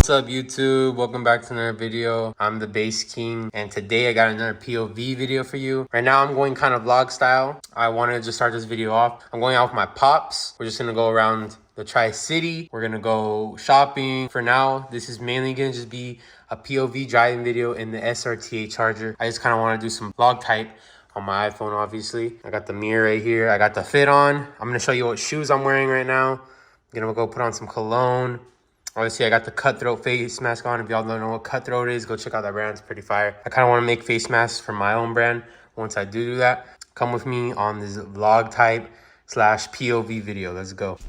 What's up YouTube? Welcome back to another video. I'm the BasedKing and today I got another POV video for you. Right now I'm going kind of vlog style. I wanted to just start this video off. I'm going out with my pops. We're just gonna go around the Tri-City. We're gonna go shopping. For now, this is mainly gonna just be a POV driving video in the SRT8 charger. I just kind of want to do some vlog type on my iPhone, obviously. I got the mirror right here. I got the fit on. I'm gonna show you what shoes I'm wearing right now. I'm gonna go put on some cologne. Obviously, I got the Cutthroat face mask on. If y'all don't know what Cutthroat is, go check out that brand. It's pretty fire. I kind of want to make face masks for my own brand. Once I do that, come with me on this vlog type / POV video. Let's go.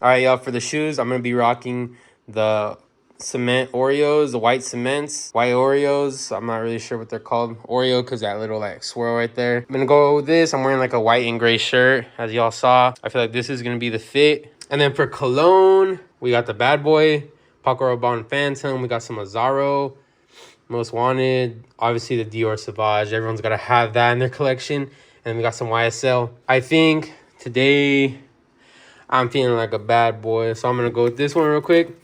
All right, y'all, for the shoes, I'm going to be rocking the cement Oreos, the white cements, white Oreos. I'm not really sure what they're called. Oreo, because that little like swirl right there. I'm gonna go with this. I'm wearing like a white and gray shirt, as y'all saw. I feel like this is gonna be the fit. And then for cologne, we got the Bad Boy, Paco Rabanne Phantom. We got some Azzaro, Most Wanted. Obviously the Dior Sauvage. Everyone's gotta have that in their collection. And then we got some YSL. I think today I'm feeling like a bad boy, so I'm gonna go with this one real quick.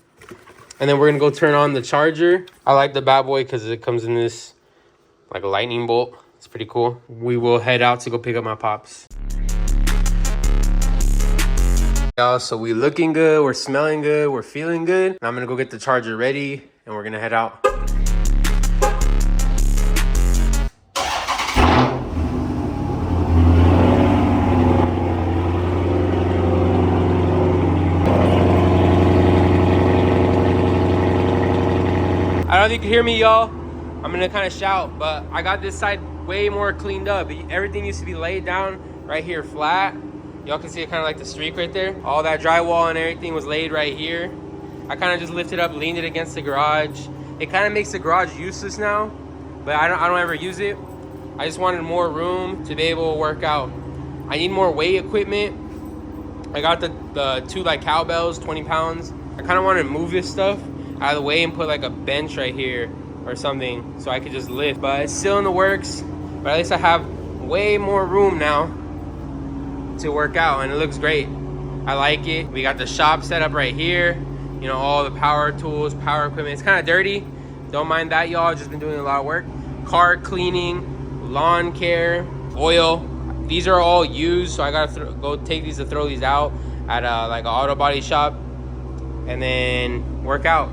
And then we're going to go turn on the charger. I like the Bad Boy because it comes in this like a lightning bolt. It's pretty cool. We will head out to go pick up my pops. Y'all, so we looking good. We're smelling good. We're feeling good. Now I'm going to go get the charger ready and we're going to head out. I don't know if you can hear me, y'all. I'm gonna kind of shout, but I got this side way more cleaned up. Everything used to be laid down right here flat. Y'all can see it kind of like the streak right there. All that drywall and everything was laid right here. I kind of just lifted up, leaned it against the garage. It kind of makes the garage useless now, but I don't ever use it. I just wanted more room to be able to work out. I need more weight equipment. I got the two like cowbells, 20 pounds. I kind of want to move this stuff out of the way and put like a bench right here or something so I could just lift, but it's still in the works. But at least I have way more room now to work out and it looks great. I like it. We got the shop set up right here, you know, all the power tools, power equipment. It's kind of dirty, don't mind that, y'all. Just been doing a lot of work. Car cleaning, lawn care, oil, these are all used, so I gotta go take these to throw these out at like an auto body shop and then work out.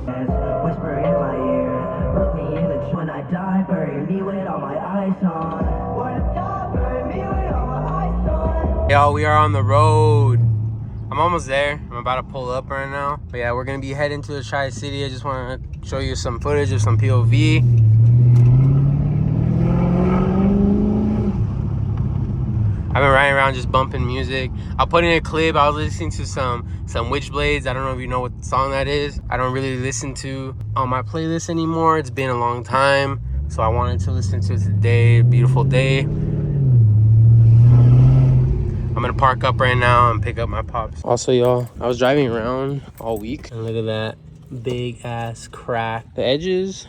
Whisper in my ear, put me in the when I die, bury me with all my eyes on. When I die, bury me with all my eyes on. Y'all, we are on the road. I'm almost there. I'm about to pull up right now. But yeah, we're gonna be heading to the Tri-City. I just want to show you some footage of some POV. I've been riding around just bumping music. I'll put in a clip. I was listening to some Witchblades. I don't know if you know what song that is. I don't really listen to on my playlist anymore. It's been a long time. So I wanted to listen to it today. Beautiful day. I'm gonna park up right now and pick up my pops. Also, y'all, I was driving around all week and look at that big ass crack. The edges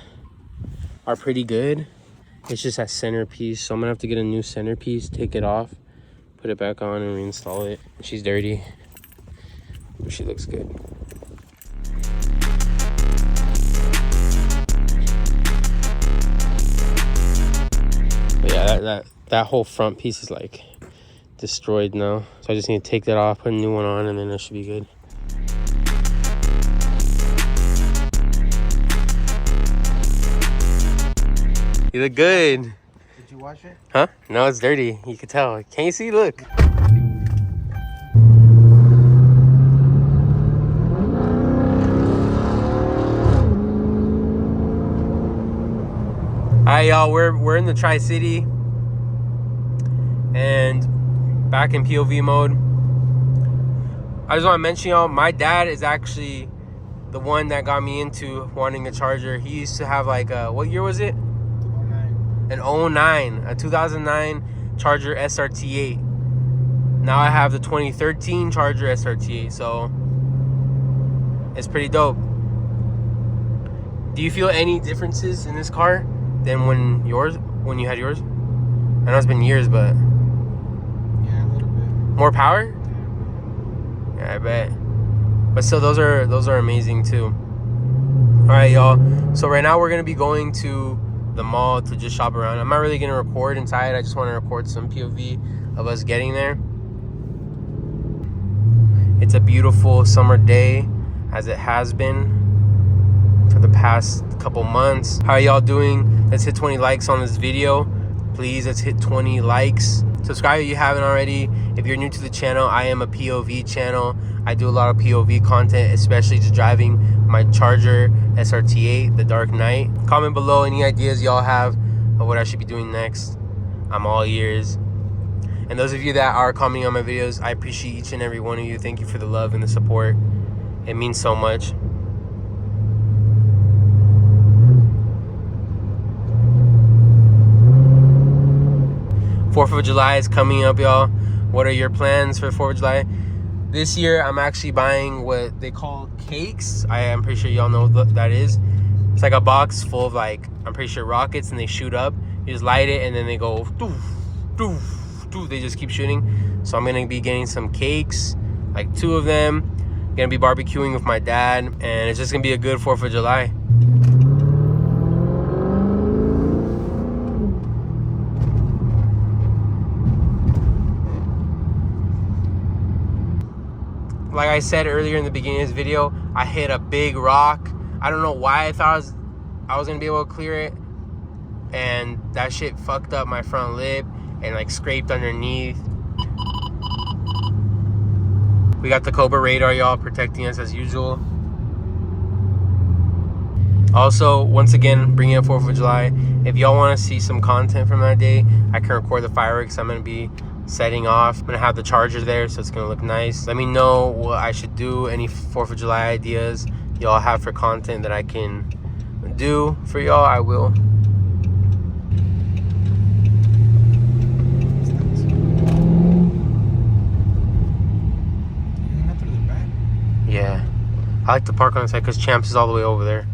are pretty good. It's just that centerpiece. So I'm gonna have to get a new centerpiece, take it off, put it back on and reinstall it. She's dirty, but she looks good. But yeah, that whole front piece is like destroyed now. So I just need to take that off, put a new one on, and then it should be good. You look good. Did you wash it? Huh? No, it's dirty. You can tell. Can't you see? Look. Alright, y'all, we're in the Tri-City and back in POV mode. I just want to mention, y'all, my dad is actually the one that got me into wanting a charger. He used to have like a, what year was it? An 09, a 2009 Charger SRT8. Now I have the 2013 Charger SRT8, so it's pretty dope. Do you feel any differences in this car than when you had yours? I know it's been years, but yeah, a little bit. More power? Yeah, I bet. But still, those are amazing too. All right, y'all. So right now we're gonna be going to the mall to just shop around. I'm not really gonna record inside. I just want to record some POV of us getting there. It's a beautiful summer day, as it has been for the past couple months. How are y'all doing? Let's hit 20 likes on this video. Please, let's hit 20 likes. Subscribe if you haven't already. If you're new to the channel, I am a POV channel. I do a lot of POV content, especially just driving my Charger SRT8, the Dark Knight. Comment below any ideas y'all have of what I should be doing next. I'm all ears. And those of you that are commenting on my videos, I appreciate each and every one of you. Thank you for the love and the support. It means so much. Fourth of July is coming up, y'all. What are your plans for 4th of July? This year, I'm actually buying what they call cakes. I am pretty sure y'all know what that is. It's like a box full of, like, I'm pretty sure rockets, and they shoot up. You just light it, and then they go doof, doof, doof. They just keep shooting. So I'm gonna be getting some cakes, like 2 of them. Gonna be barbecuing with my dad, and it's just gonna be a good 4th of July. Like I said earlier in the beginning of this video, I hit a big rock. I don't know why I thought I was gonna be able to clear it, and that shit fucked up my front lip and like scraped underneath. We got the Cobra radar, y'all, protecting us as usual. Also, once again, bringing up 4th of July. If y'all want to see some content from that day, I can record the fireworks. I'm gonna be setting off. I'm gonna have the Charger there, so it's gonna look nice. Let me know what I should do, any 4th of July ideas y'all have for content that I can do for y'all. I will. Yeah, I like to park on the side because Champs is all the way over there.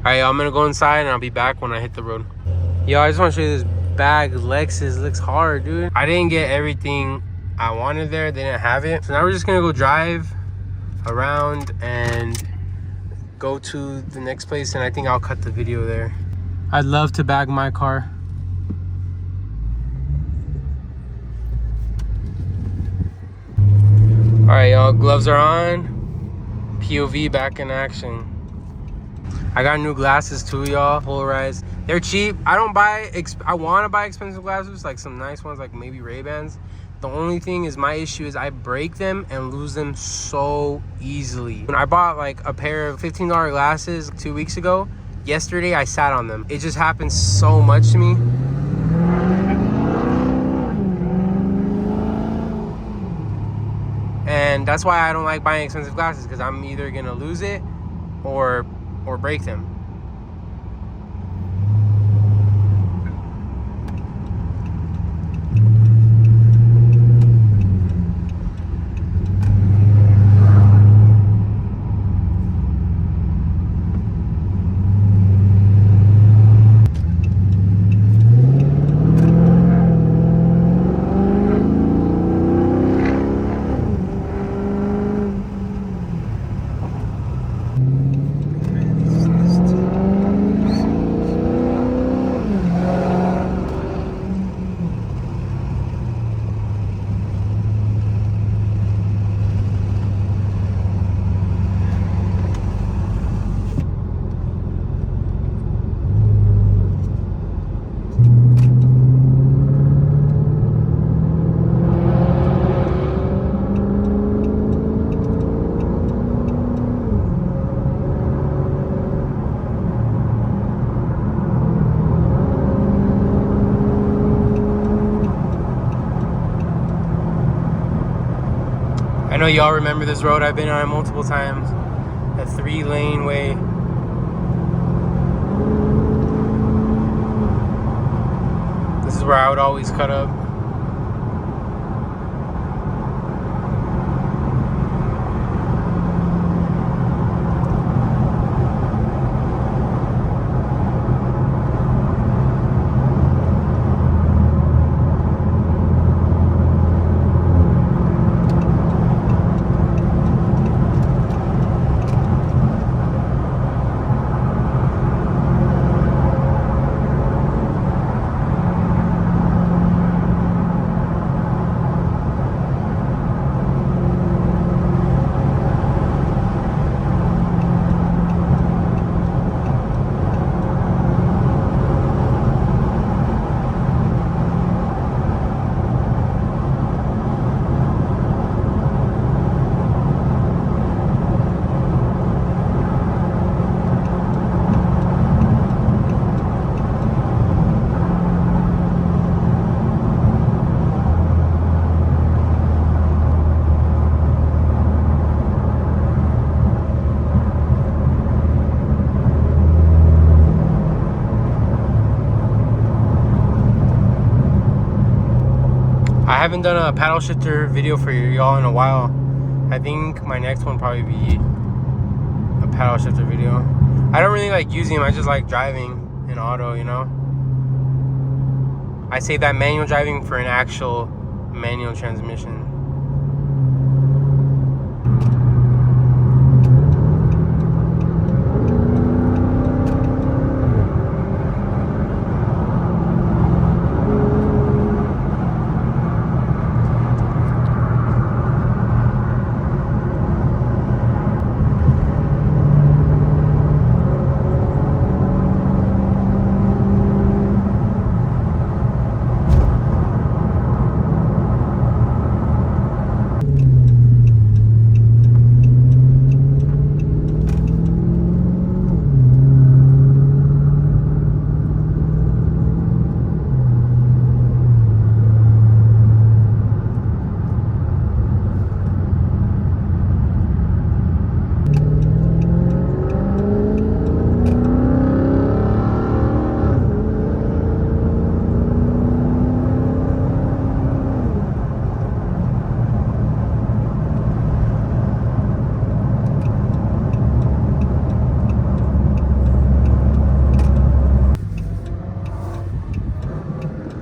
Alright, I'm gonna go inside and I'll be back when I hit the road. Yo, I just want to show you this bag. Lexus looks hard, dude. I didn't get everything I wanted there. They didn't have it. So now we're just gonna go drive around and go to the next place, and I think I'll cut the video there. I'd love to bag my car. All right, y'all, gloves are on. POV back in action. I got new glasses too, y'all, polarized. They're cheap. I want to buy expensive glasses, like some nice ones, like maybe Ray-Bans. The only thing is, my issue is I break them and lose them so easily. When I bought like a pair of $15 glasses 2 weeks ago, yesterday I sat on them. It just happens so much to me. And that's why I don't like buying expensive glasses, because I'm either gonna lose it or break them. I know y'all remember this road. I've been on it multiple times. A 3-lane way. This is where I would always cut up. I haven't done a paddle shifter video for y'all in a while. I think my next one probably be a paddle shifter video. I don't really like using them. I just like driving in auto, you know. I save that manual driving for an actual manual transmission.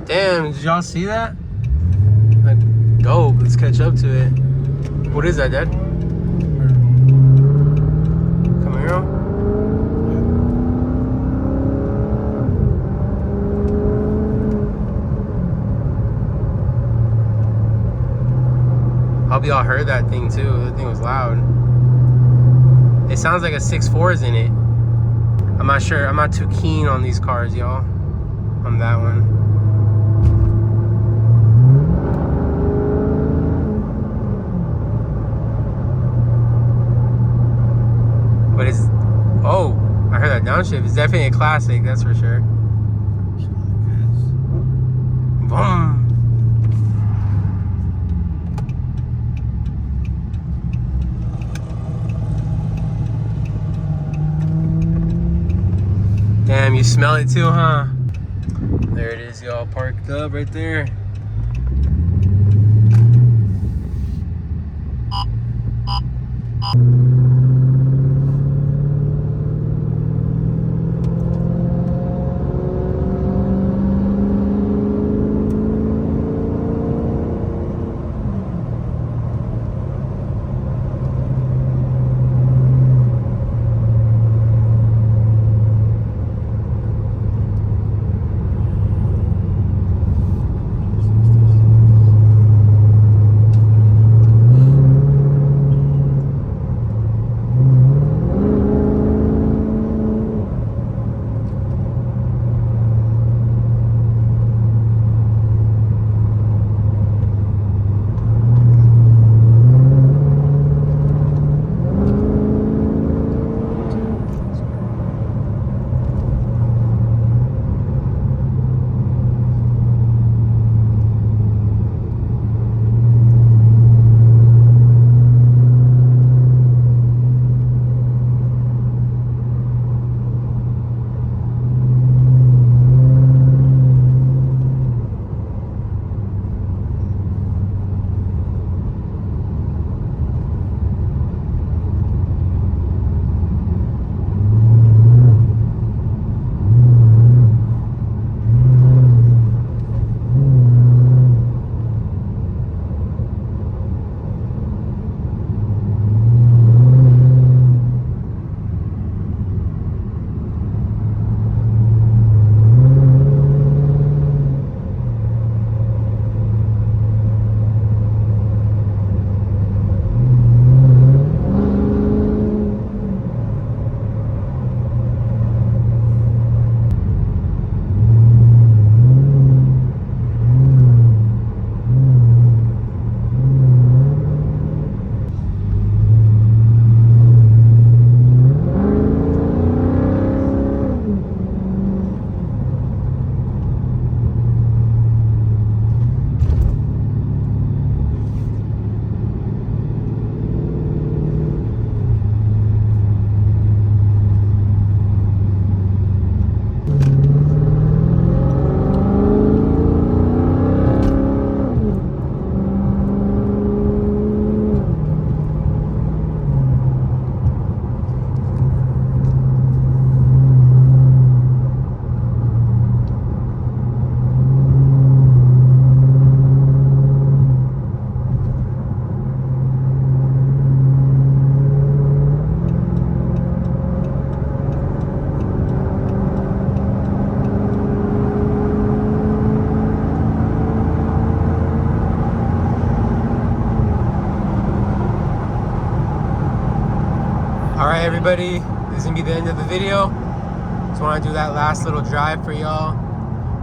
Damn, did y'all see that? Like, dope, let's catch up to it. What is that, Dad? Camaro? Hope y'all heard that thing too. That thing was loud. It sounds like a 6.4 is in it. I'm not sure. I'm not too keen on these cars, y'all. On that one. But it's, oh, I heard that downshift. It's definitely a classic, that's for sure. Boom. Damn, you smell it too, huh? There it is, y'all, parked up right there. everybody, this is gonna be the end of the video. Just want to do that last little drive for y'all.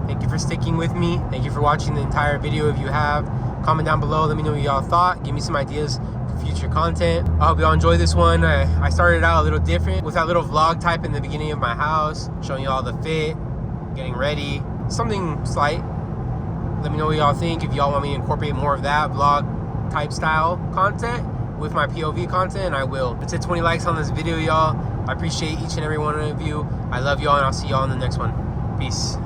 Thank you for sticking with me. Thank you for watching the entire video. If you have, comment down below, let me know what y'all thought. Give me some ideas for future content. I hope y'all enjoyed this one. I started out a little different with that little vlog type in the beginning of my house, showing y'all the fit, getting ready, something slight. Let me know what y'all think. If y'all want me to incorporate more of that vlog type style content with my POV content, I will. Let's hit 20 likes on this video, y'all. I appreciate each and every one of you. I love y'all, and I'll see y'all in the next one. Peace.